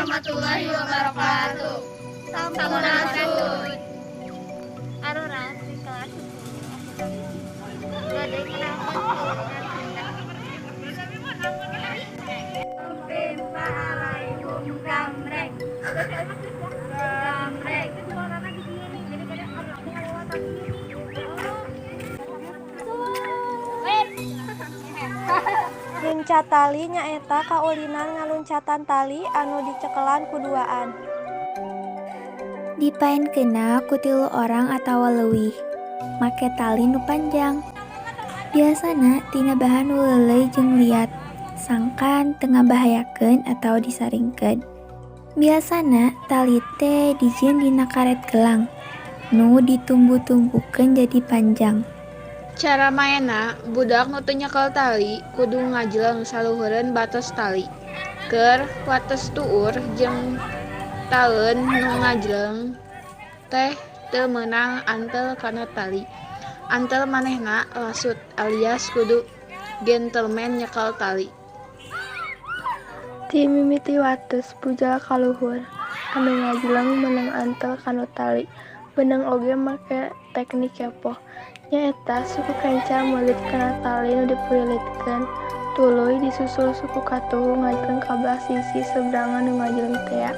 warahmatullahi wabarakatuh. Sampurasun. Arura di kelas 10. Badai kenapa Pempa alaikum gamreng. Gamreng. Luncat tali nyaeta kaulinan ngaluncatan tali anu dicekelan kuduaan. Dipaenkeunna ku 3 orang atawa leuwih. Make tali nu panjang. Biasana tina bahan nu leuleuy jeung liat. Sangkan teu ngabahayakeun atawa disaringkeun. Biasana tali teh dijieun dina karet gelang nu ditumbu-tumbukeun jadi panjang. Cara maena, budak nu teu nyekel tali kudu ngajleng saluhureun batas tali. Keur wates tuur jeung taeun nu ngajleng teh teu meunang antel kana tali. Antel manehna lasut alias kudu gentleman nyekel tali. Ti mimiti wates pujal kaluhur anu ngajleng meunang antel kana tali. Beunang oge make teknik kepoh. Nyaeta suku kenca meulit kana tali nu dipulilitkeun. Tuluy disusul suku katuhu ngajleng ka belah sisi seberangan nu ngajleng tea.